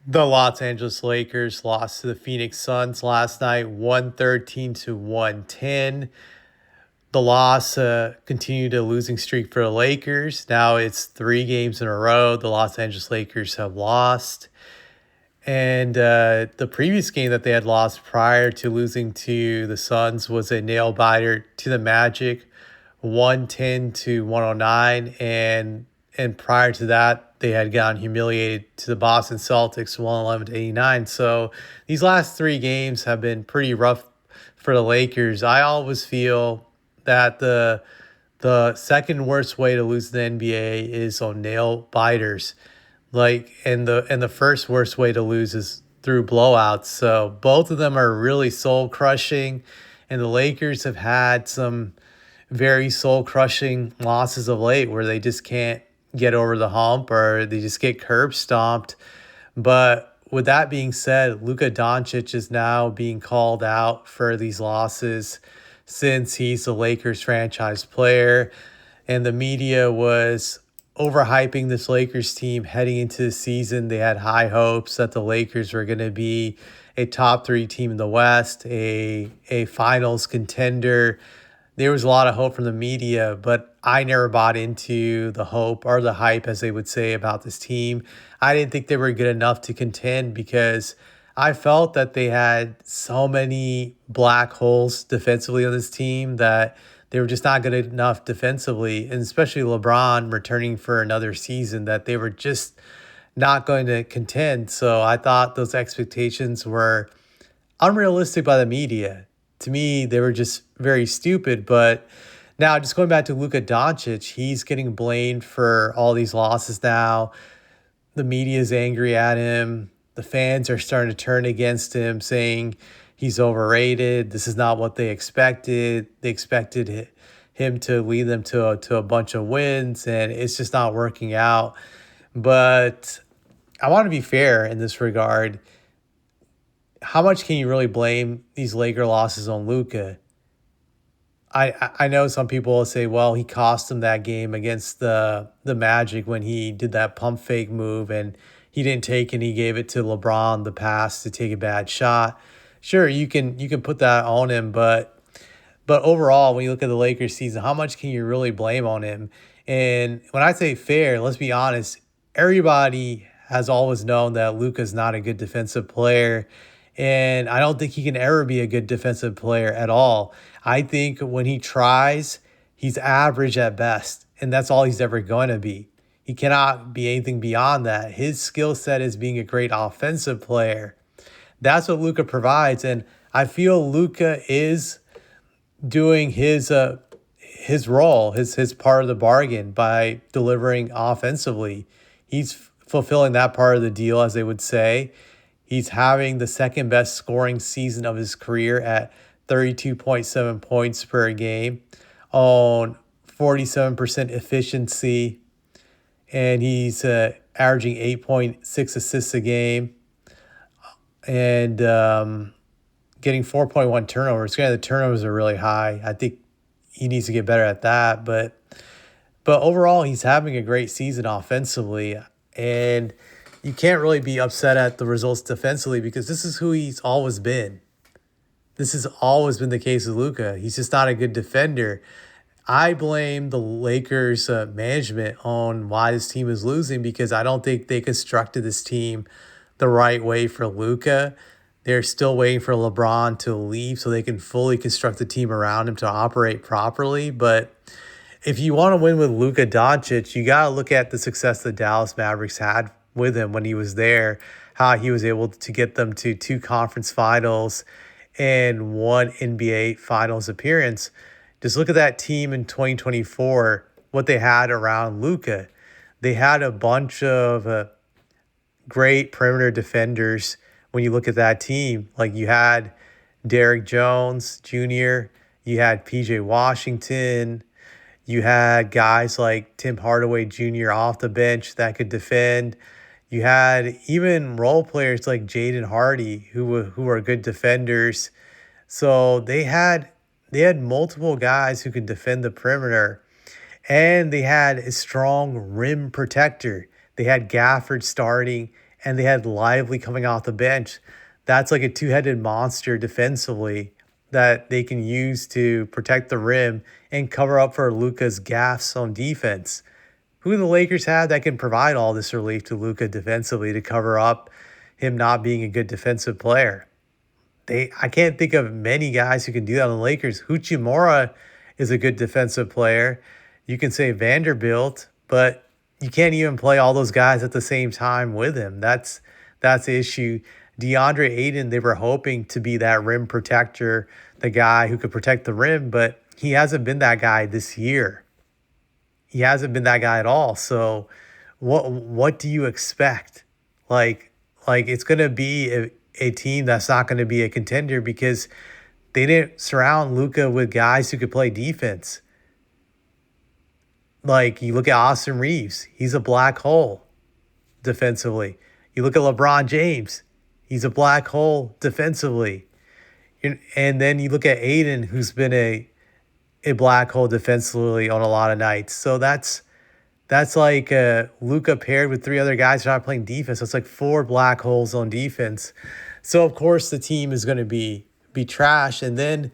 The Los Angeles Lakers lost to the Phoenix Suns last night, 113 to 110. The loss continued a losing streak for the Lakers. Now it's 3 games in a row the Los Angeles Lakers have lost. And the previous game that they had lost prior to losing to the Suns was a nail biter to the Magic, 110 to 109. And prior to that, they had gotten humiliated to the Boston Celtics, 111 to 89. So these last 3 games have been pretty rough for the Lakers. I always feel that the second worst way to lose the NBA is on nail biters. And the first worst way to lose is through blowouts. So both of them are really soul crushing, and the Lakers have had some very soul crushing losses of late where they just can't get over the hump or they just get curb stomped. But with that being said, Luka Doncic is now being called out for these losses since he's the Lakers franchise player. And the media was overhyping this Lakers team heading into the season. They had high hopes that the Lakers were going to be a top 3 team in the West, a finals contender. There was a lot of hope from the media, but I never bought into the hope or the hype, as they would say, about this team. I didn't think they were good enough to contend because I felt that they had so many black holes defensively on this team that they were just not good enough defensively, and especially LeBron returning for another season, that they were just not going to contend. So I thought those expectations were unrealistic by the media. To me, they were just very stupid. But now, just going back to Luka Doncic, he's getting blamed for all these losses now. The media is angry at him. The fans are starting to turn against him, saying he's overrated. This is not what they expected. They expected him to lead them to a bunch of wins, and it's just not working out. But I want to be fair in this regard. How much can you really blame these Laker losses on Luka? I know some people will say, well, he cost them that game against the Magic when he did that pump fake move and he didn't take and he gave it to LeBron the pass to take a bad shot. Sure, you can put that on him, but overall, when you look at the Lakers season, how much can you really blame on him? And when I say fair, let's be honest, everybody has always known that Luka's not a good defensive player. And I don't think he can ever be a good defensive player at all. I think when he tries, he's average at best. And that's all he's ever going to be. He cannot be anything beyond that. His skill set is being a great offensive player. That's what Luka provides. And I feel Luka is doing his role, his part of the bargain by delivering offensively. He's fulfilling that part of the deal, as they would say. He's having the second best scoring season of his career at 32.7 points per game on 47% efficiency. And he's averaging 8.6 assists a game and getting 4.1 turnovers. Granted, the turnovers are really high. I think he needs to get better at that. But overall, he's having a great season offensively. And you can't really be upset at the results defensively because this is who he's always been. This has always been the case with Luka. He's just not a good defender. I blame the Lakers management on why this team is losing because I don't think they constructed this team the right way for Luka. They're still waiting for LeBron to leave so they can fully construct the team around him to operate properly. But if you want to win with Luka Doncic, you got to look at the success the Dallas Mavericks had with him when he was there, how he was able to get them to 2 conference finals and 1 NBA finals appearance. Just look at that team in 2024, what they had around Luka. They had a bunch of great perimeter defenders when you look at that team. Like you had Derrick Jones Jr., you had PJ Washington, you had guys like Tim Hardaway Jr. off the bench that could defend. You had even role players like Jaden Hardy who were good defenders. So they had multiple guys who could defend the perimeter, and they had a strong rim protector. They had Gafford starting and they had Lively coming off the bench. That's like a two-headed monster defensively that they can use to protect the rim and cover up for Luka's gaffes on defense. Who do the Lakers have that can provide all this relief to Luka defensively to cover up him not being a good defensive player? I can't think of many guys who can do that on the Lakers. Hachimura is a good defensive player. You can say Vanderbilt, but you can't even play all those guys at the same time with him. That's the issue. DeAndre Ayton, they were hoping to be that rim protector, the guy who could protect the rim, but he hasn't been that guy this year. He hasn't been that guy at all. So what do you expect? Like it's going to be a team that's not going to be a contender because they didn't surround Luka with guys who could play defense. Like you look at Austin Reeves, he's a black hole defensively. You look at LeBron James, he's a black hole defensively. And then you look at Aiden, who's been a black hole defensively on a lot of nights. So that's like Luka paired with three other guys who are not playing defense. So it's like four black holes on defense. So of course the team is going to be trash. And then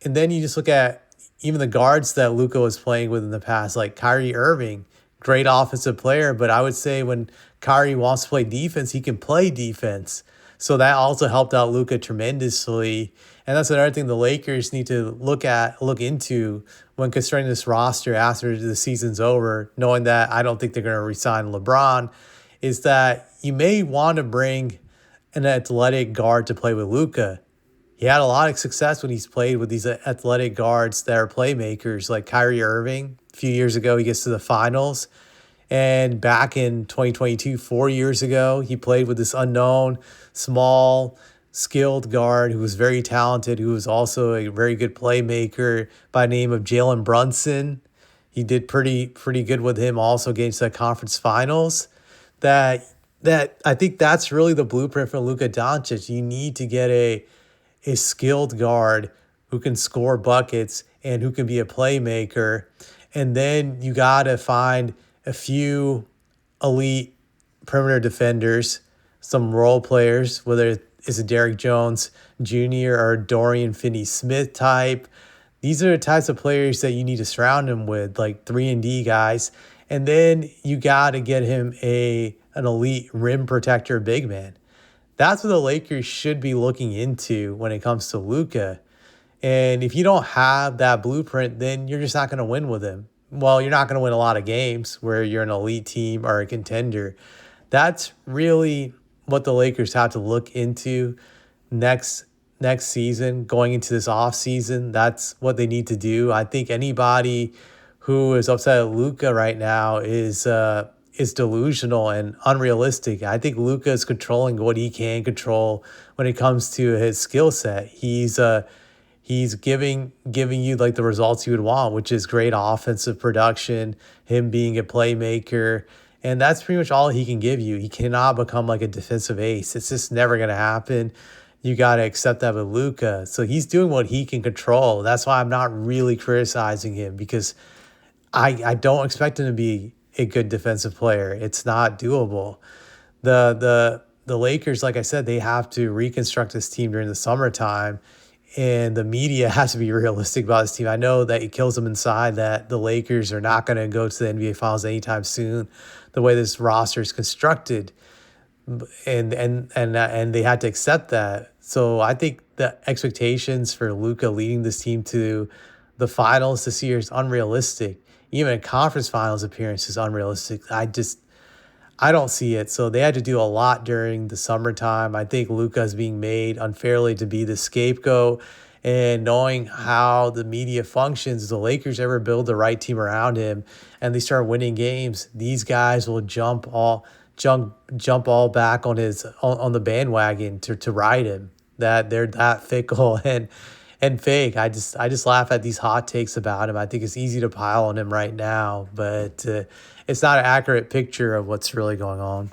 you just look at even the guards that Luka was playing with in the past, like Kyrie Irving, great offensive player. But I would say when Kyrie wants to play defense, he can play defense. So that also helped out Luka tremendously. And that's another thing the Lakers need to look into when constructing this roster after the season's over, knowing that I don't think they're going to re-sign LeBron, is that you may want to bring an athletic guard to play with Luka. He had a lot of success when he's played with these athletic guards that are playmakers, like Kyrie Irving. A few years ago, he gets to the finals. And back in 2022, 4 years ago, he played with this unknown, small, skilled guard who was very talented, who was also a very good playmaker by the name of Jalen Brunson. He did pretty good with him also getting to the conference finals. That I think that's really the blueprint for Luka Doncic. You need to get a skilled guard who can score buckets and who can be a playmaker. And then you got to find a few elite perimeter defenders, some role players, whether it's a Derrick Jones Jr. or Dorian Finney-Smith type. These are the types of players that you need to surround him with, like 3-and-D guys. And then you got to get him an elite rim protector big man. That's what the Lakers should be looking into when it comes to Luka. And if you don't have that blueprint, then you're just not going to win with him. Well, you're not going to win a lot of games where you're an elite team or a contender. That's really what the Lakers have to look into next season, going into this offseason. That's what they need to do. I think anybody who is upset at Luka right now is delusional and unrealistic. I think Luka is controlling what he can control when it comes to his skill set. He's giving you like the results you would want, which is great offensive production, him being a playmaker, and that's pretty much all he can give you. He cannot become like a defensive ace. It's just never going to happen. You got to accept that with Luka. So he's doing what he can control. That's why I'm not really criticizing him, because I don't expect him to be a good defensive player. It's not doable. The Lakers, like I said, they have to reconstruct this team during the summertime. And the media has to be realistic about this team. I know that it kills them inside that the Lakers are not going to go to the NBA Finals anytime soon, the way this roster is constructed, and they had to accept that. So I think the expectations for Luka leading this team to the finals this year is unrealistic. Even a conference finals appearance is unrealistic. I don't see it. So they had to do a lot during the summertime. I think Luka is being made unfairly to be the scapegoat. And knowing how the media functions, if the Lakers ever build the right team around him and they start winning games, these guys will jump all back on the bandwagon to ride him. That they're that fickle and fake. I just laugh at these hot takes about him. I think it's easy to pile on him right now, but it's not an accurate picture of what's really going on.